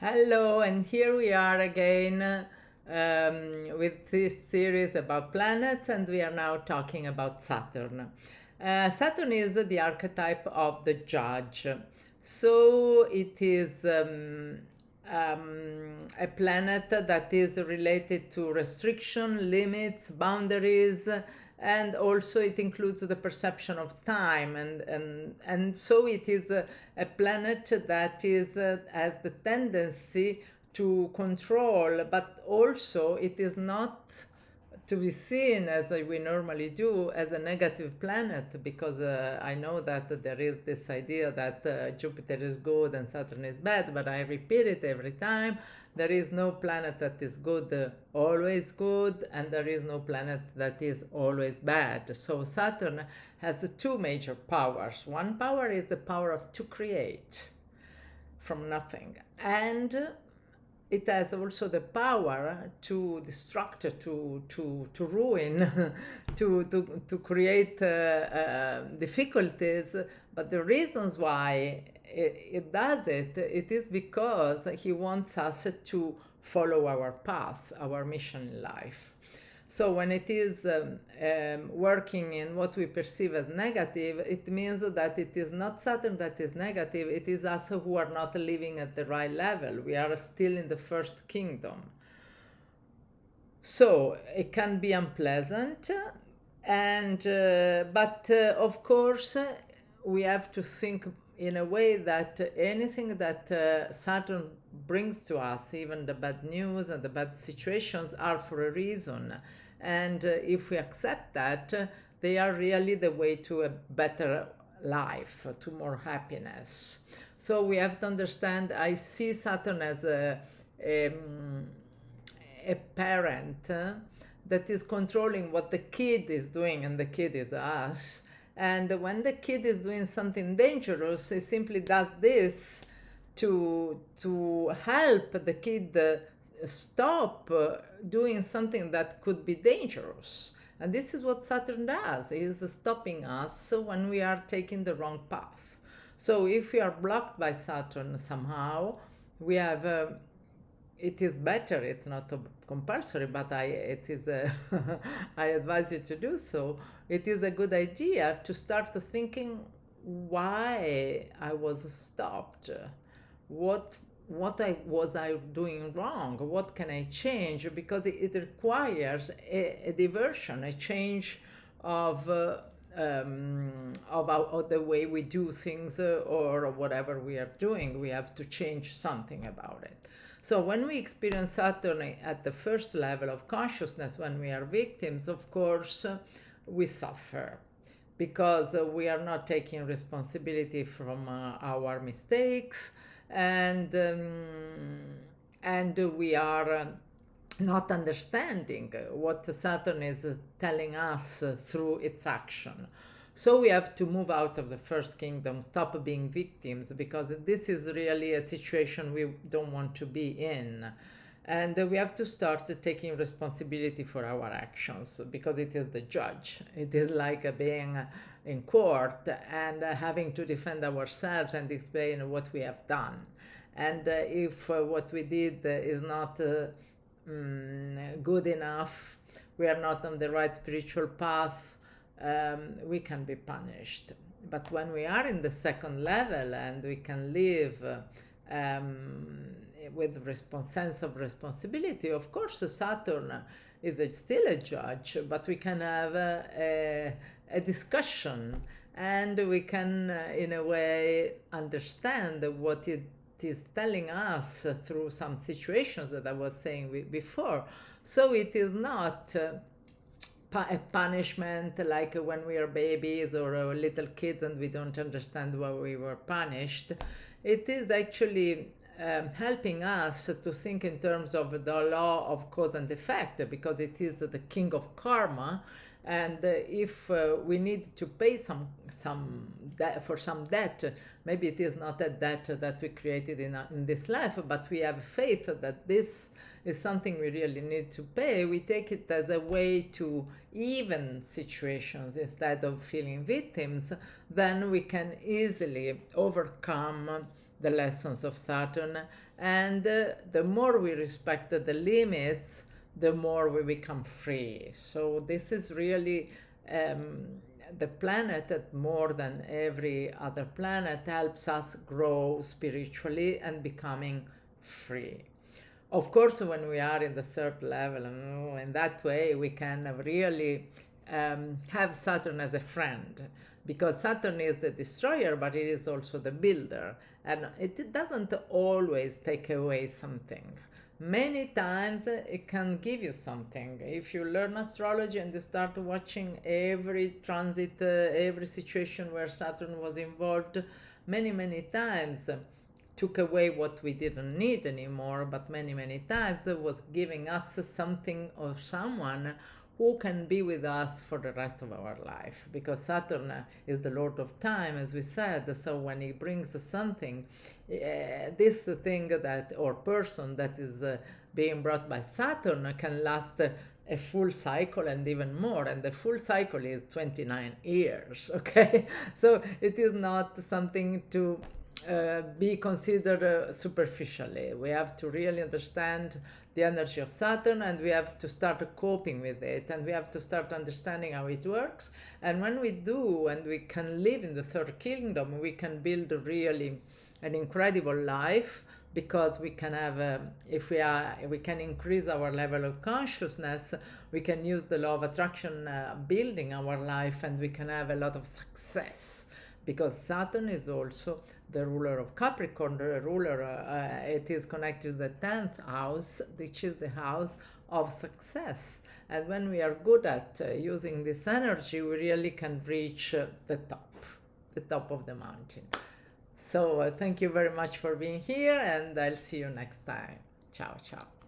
Hello, and here we are again with this series about planets, and we are now talking about Saturn. Saturn is the archetype of the judge, so it is a planet that is related to restriction, limits, boundaries, and also it includes the perception of time, and so it is a planet that is has the tendency to control, but also it is not to be seen as we normally do as a negative planet, because I know that there is this idea that Jupiter is good and Saturn is bad, but I repeat it every time. There is no planet that is good, always good, and there is no planet that is always bad. So Saturn has two major powers. One power is the power of to create from nothing, and it has also the power to destruct, to ruin, to create difficulties. But the reasons why it does it, it is because he wants us to follow our path, our mission in life. So when it is working in what we perceive as negative, it means that it is not Saturn that is negative, it is us who are not living at the right level. We are still in the first kingdom. So it can be unpleasant, and but of course we have to think in a way that anything that Saturn brings to us, even the bad news and the bad situations, are for a reason. And if we accept that, they are really the way to a better life, to more happiness. So we have to understand, I see Saturn as a parent that is controlling what the kid is doing, and the kid is us. And when the kid is doing something dangerous, he simply does this to help the kid stop doing something that could be dangerous. And this is what Saturn does, is stopping us when we are taking the wrong path. So if we are blocked by Saturn somehow, we have it is better, it's not compulsory, but it is I advise you to do so. It is a good idea to start thinking why I was stopped, what I doing wrong, what can I change, because it requires a diversion, a change of the way we do things, or whatever we are doing. We have to change something about it. So when we experience Saturn at the first level of consciousness, when we are victims, of course, we suffer, because we are not taking responsibility from our mistakes, and we are not understanding what Saturn is telling us through its action. So we have to move out of the first kingdom, stop being victims, because this is really a situation we don't want to be in. And we have to start taking responsibility for our actions, because it is the judge. It is like being in court and having to defend ourselves and explain what we have done. And if what we did is not good enough, we are not on the right spiritual path, we can be punished. But when we are in the second level and we can live with sense of responsibility, of course Saturn is still a judge, but we can have a discussion, and we can in a way understand what it is telling us through some situations that I was saying before. So it is not a punishment like when we are babies or little kids and we don't understand why we were punished. It is actually helping us to think in terms of the law of cause and effect, because it is the king of karma. And if we need to pay some debt, for some debt, maybe it is not a debt that we created in this life, but we have faith that this is something we really need to pay. We take it as a way to even situations instead of feeling victims. Then we can easily overcome the lessons of Saturn. And the more we respect the limits, the more we become free. So this is really the planet that more than every other planet helps us grow spiritually and becoming free. Of course, when we are in the third level, in that way, we can really have Saturn as a friend, because Saturn is the destroyer, but it is also the builder, and it doesn't always take away something. Many times it can give you something. If you learn astrology and you start watching every transit, every situation where Saturn was involved, many times took away what we didn't need anymore, but many times it was giving us something or someone who can be with us for the rest of our life, because Saturn is the lord of time, as we said. So when he brings something, this thing that, or person that is being brought by Saturn, can last a full cycle and even more, and the full cycle is 29 years. Okay, so it is not something to be considered superficially. We have to really understand the energy of Saturn, and we have to start coping with it, and we have to start understanding how it works. And when we do, and we can live in the third kingdom, we can build really an incredible life, because we can have, if we can increase our level of consciousness, we can use the law of attraction building our life, and we can have a lot of success, because Saturn is also the ruler of Capricorn, the ruler, it is connected to the 10th house, which is the house of success. And when we are good at using this energy, we really can reach the top of the mountain. So thank you very much for being here, and I'll see you next time. Ciao, ciao.